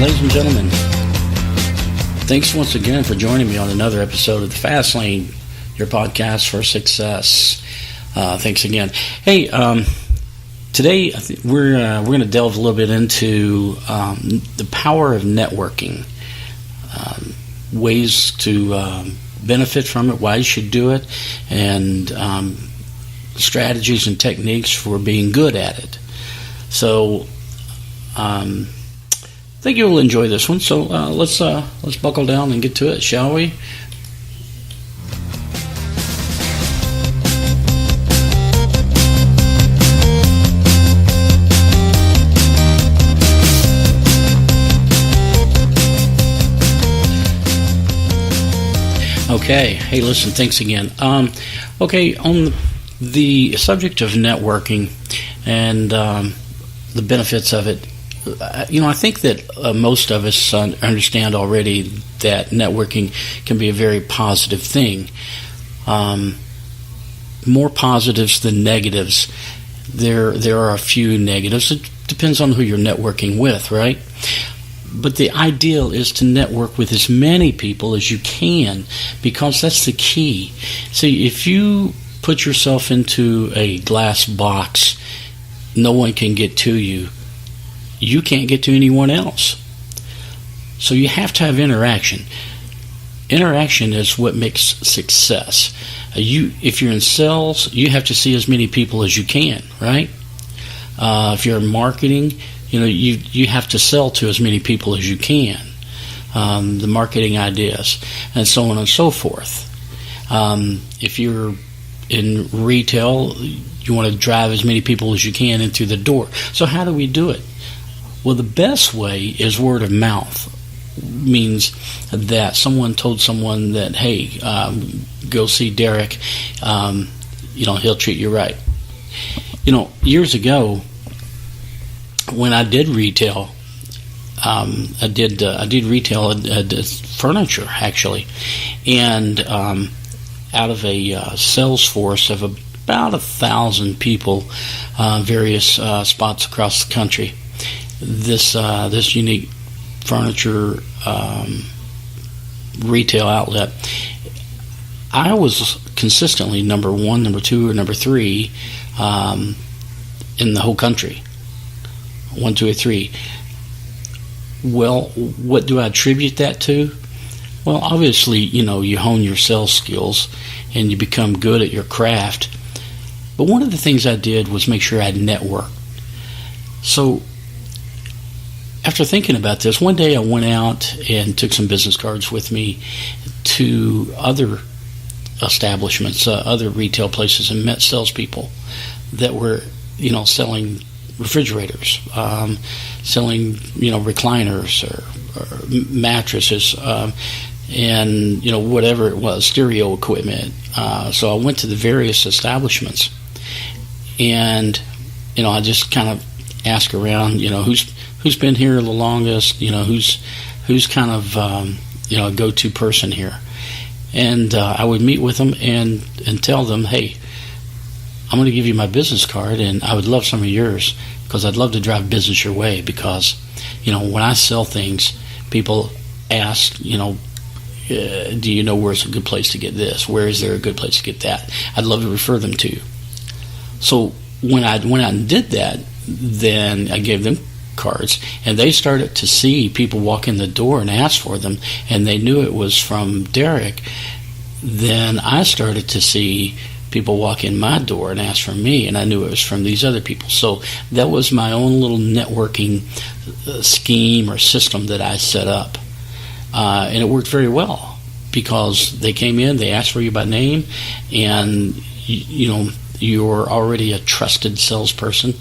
Ladies and gentlemen, thanks once again for joining me on another episode of the Fast Lane, your podcast for success. Thanks again. Hey, today we're going to delve a little bit into the power of networking, ways to benefit from it, why you should do it, and strategies and techniques for being good at it. So, I think you will enjoy this one. So let's buckle down and get to it, shall we? Okay. Hey, listen. Thanks again. Okay, on the subject of networking and the benefits of it. I think that most of us understand already that networking can be a very positive thing. More positives than negatives. There are a few negatives. It depends on who you're networking with, right? But the ideal is to network with as many people as you can, because that's the key. See, if you put yourself into a glass box, no one can get to you. You can't get to anyone else. So you have to have interaction. Interaction is what makes success. If you're in sales, you have to see as many people as you can, right? If you're in marketing, you have to sell to as many people as you can. The marketing ideas, and so on and so forth. If you're in retail, you want to drive as many people as you can in through the door. So how do we do it? Well, the best way is word of mouth. Means that someone told someone that, hey, go see Derek. He'll treat you right. Years ago, when I did retail, I did retail furniture actually, and out of a sales force of about 1,000 people, various spots across the country. This unique furniture retail outlet, I was consistently number 1, number 2, or number 3 in the whole country. 1, 2, or 3. Well, what do I attribute that to? Well, obviously, you hone your sales skills and you become good at your craft. But one of the things I did was make sure I networked. So, after thinking about this, one day I went out and took some business cards with me to other establishments, other retail places, and met salespeople that were, selling refrigerators, selling, recliners or mattresses, and, whatever it was, stereo equipment. So I went to the various establishments, and, I just kind of asked around, who's been here the longest, who's kind of, a go-to person here. And I would meet with them and tell them, hey, I'm going to give you my business card, and I would love some of yours, because I'd love to drive business your way. Because, when I sell things, people ask, do you know where's a good place to get this? Where is there a good place to get that? I'd love to refer them to you. So when I went out and did that, then I gave them cards, and they started to see people walk in the door and ask for them, and they knew it was from Derek. Then I started to see people walk in my door and ask for me, and I knew it was from these other people. So that was my own little networking scheme or system that I set up, and it worked very well, because they came in, they asked for you by name, and you're already a trusted salesperson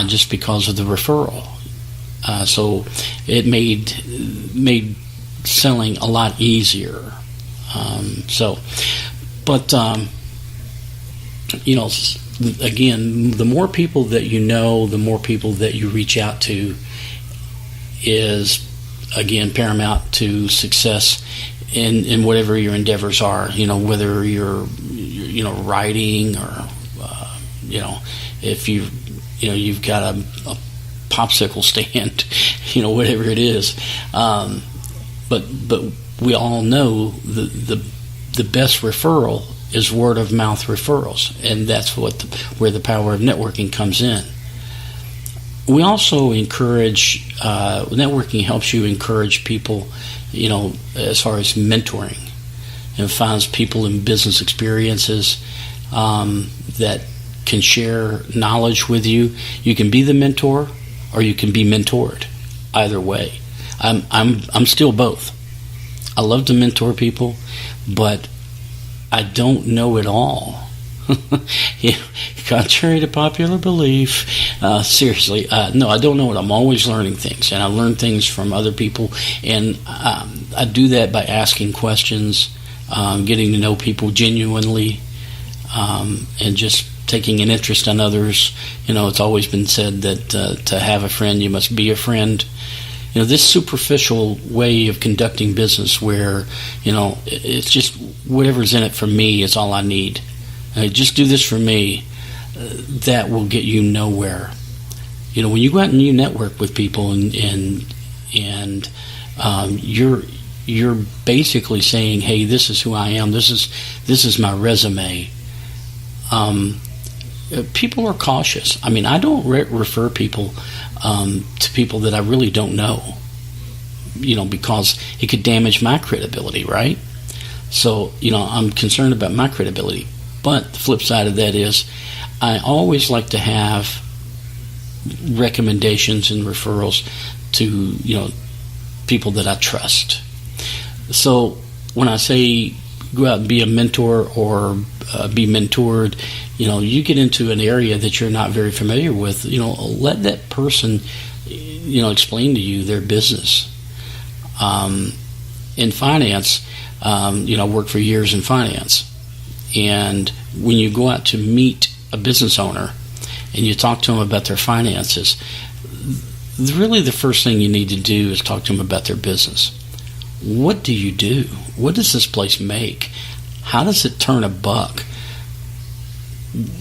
just because of the referral. So it made selling a lot easier. Again, the more people that you know, the more people that you reach out to is, again, paramount to success in whatever your endeavors are. Whether you're writing, or if you've got a popsicle stand, whatever it is. But we all know the best referral is word of mouth referrals, and that's where the power of networking comes in. We also encourage networking helps you encourage people, as far as mentoring, and finds people in business experiences that can share knowledge with you. You can be the mentor, or you can be mentored. Either way, I'm still both. I love to mentor people, but I don't know it all. Contrary to popular belief, seriously, no, I don't know it. I'm always learning things, and I learn things from other people, and I do that by asking questions, getting to know people genuinely, and just taking an interest in others. It's always been said that to have a friend, you must be a friend. This superficial way of conducting business where, it's just whatever's in it for me is all I need. Just do this for me. That will get you nowhere. When you go out and you network with people and you're basically saying, hey, this is who I am. This is my resume. People are cautious. I don't refer people to people that I really don't know, because it could damage my credibility, right? So, I'm concerned about my credibility. But the flip side of that is I always like to have recommendations and referrals to, people that I trust. So when I say go out and be a mentor or be mentored, you get into an area that you're not very familiar with, let that person, explain to you their business. In finance, I worked for years in finance. And when you go out to meet a business owner and you talk to them about their finances, really the first thing you need to do is talk to them about their business. What do you do? What does this place make? How does it turn a buck?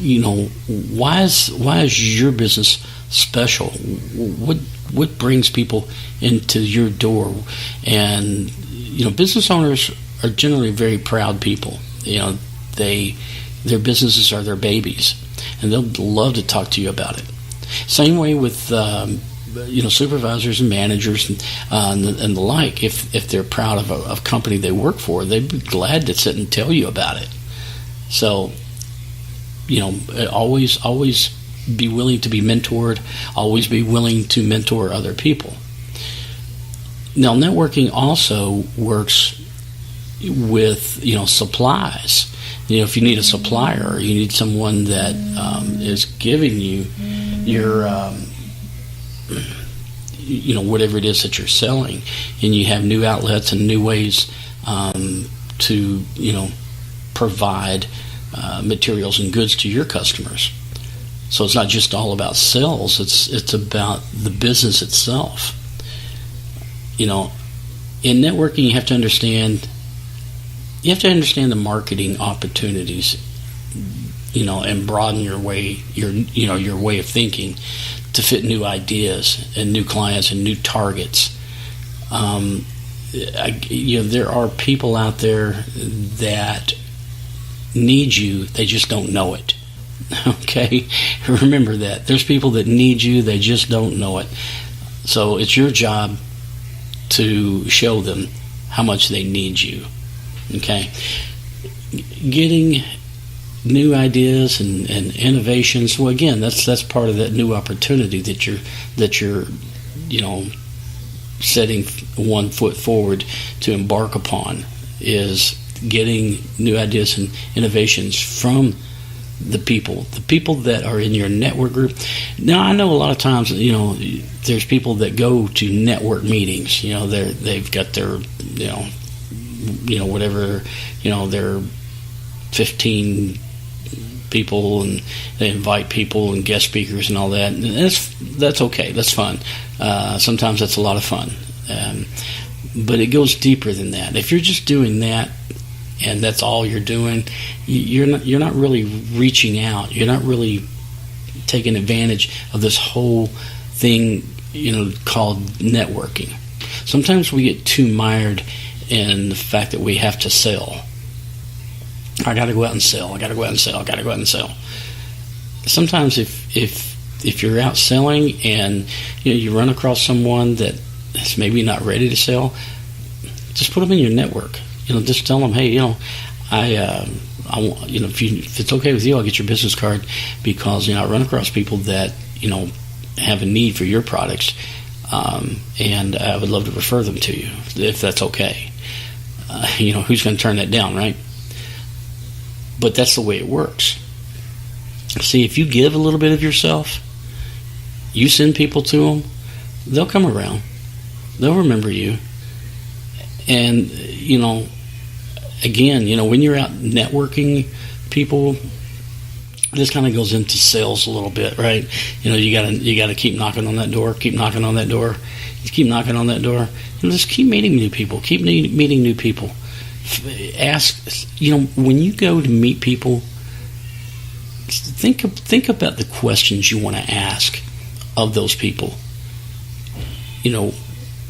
Why is your business special? What brings people into your door? And business owners are generally very proud people. Their businesses are their babies, and they'll love to talk to you about it. Same way with supervisors and managers and the like. If they're proud of a company they work for, they'd be glad to sit and tell you about it. So, always be willing to be mentored. Always be willing to mentor other people. Now, networking also works with supplies. If you need a supplier, or you need someone that is giving you your whatever it is that you're selling, and you have new outlets and new ways to provide materials and goods to your customers. So it's not just all about sales, it's about the business itself. In networking, you have to understand the marketing opportunities, and broaden your way of thinking to fit new ideas and new clients and new targets. There are people out there that need you, they just don't know it. Okay? Remember that. There's people that need you, they just don't know it. So it's your job to show them how much they need you. Okay? Getting new ideas and innovations, well, again, that's part of that new opportunity that you're setting one foot forward to embark upon, is getting new ideas and innovations from the people that are in your network group. Now, I know a lot of times, there's people that go to network meetings. They've got their, whatever, their 15 people, and they invite people and guest speakers and all that. And that's okay. That's fun. Sometimes that's a lot of fun. But it goes deeper than that. If you're just doing that, and that's all you're doing, you're not really reaching out. You're not really taking advantage of this whole thing, called networking. Sometimes we get too mired in the fact that we have to sell. I got to go out and sell. I got to go out and sell. I got to go out and sell. Sometimes if you're out selling and you run across someone that is maybe not ready to sell, just put them in your network. Just tell them, hey, I want, if it's okay with you, I'll get your business card, because I run across people that have a need for your products, and I would love to refer them to you if that's okay. Who's going to turn that down, right? But that's the way it works. See, if you give a little bit of yourself, you send people to them, they'll come around. They'll remember you. And, again, when you're out networking people, this kind of goes into sales a little bit, right? You gotta keep knocking on that door, keep knocking on that door, keep knocking on that door. Just keep meeting new people, keep meeting new people. Ask, when you go to meet people, think about the questions you want to ask of those people.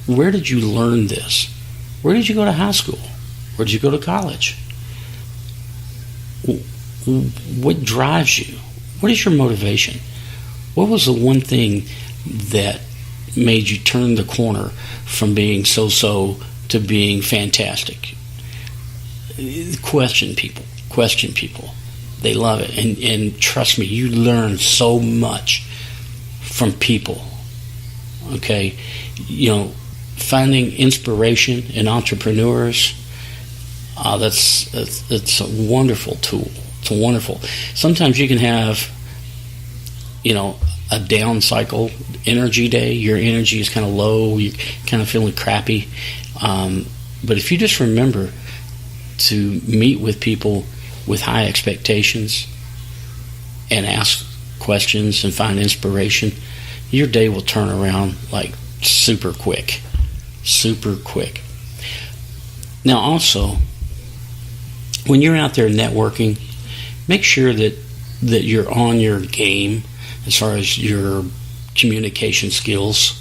Where did you learn this? Where did you go to high school? Where did you go to college? What drives you? What is your motivation? What was the one thing that made you turn the corner from being so-so to being fantastic? Question people. They love it. And trust me, you learn so much from people. Okay? Finding inspiration in entrepreneurs, it's a wonderful tool. It's wonderful. Sometimes you can have, a down cycle energy day. Your energy is kind of low. You're kind of feeling crappy. But if you just remember to meet with people with high expectations and ask questions and find inspiration, your day will turn around like super quick. Now also, when you're out there networking, make sure that you're on your game as far as your communication skills.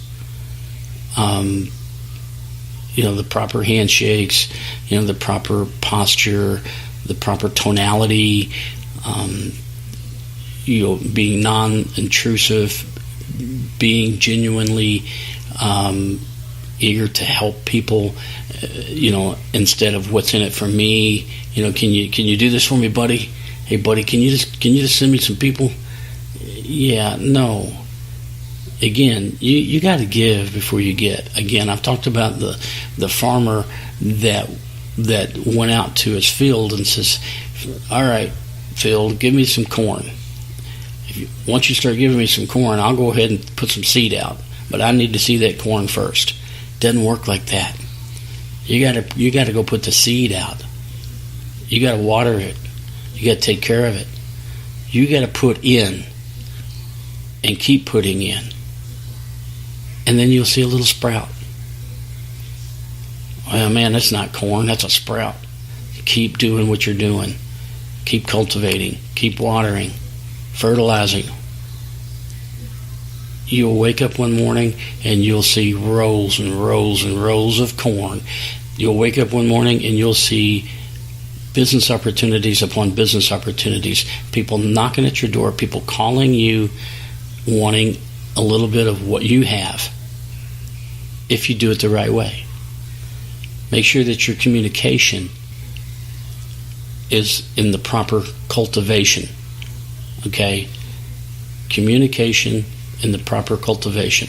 The proper handshakes, the proper posture, the proper tonality, being non-intrusive, being genuinely eager to help people, instead of what's in it for me. Can you do this for me, buddy? Hey, buddy, can you just send me some people? Yeah, no. Again, you got to give before you get. Again, I've talked about the farmer that went out to his field and says, all right, field, give me some corn. Once you start giving me some corn, I'll go ahead and put some seed out, but I need to see that corn first. Doesn't work like that. You got to go put the seed out. You got to water it. You got to take care of it. You got to put in and keep putting in. And then you'll see a little sprout. Well, man, that's not corn, that's a sprout. Keep doing what you're doing. Keep cultivating. Keep watering. Fertilizing. You'll wake up one morning and you'll see rows and rows and rows of corn. You'll wake up one morning and you'll see business opportunities upon business opportunities. People knocking at your door, people calling you, wanting a little bit of what you have, if you do it the right way. Make sure that your communication is in the proper cultivation. Okay? Communication in the proper cultivation.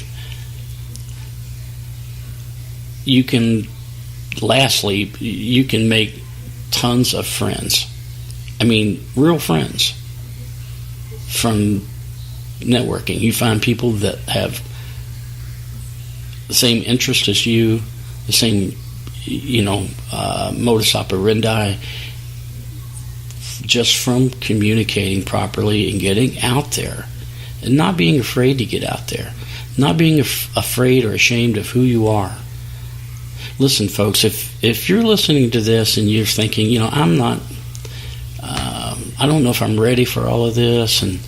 Lastly, you can make tons of friends. I mean, real friends from networking. You find people that have the same interest as you, the same, modus operandi, just from communicating properly and getting out there and not being afraid to get out there, not being afraid or ashamed of who you are. Listen, folks, if you're listening to this and you're thinking, I'm not, I don't know if I'm ready for all of this, and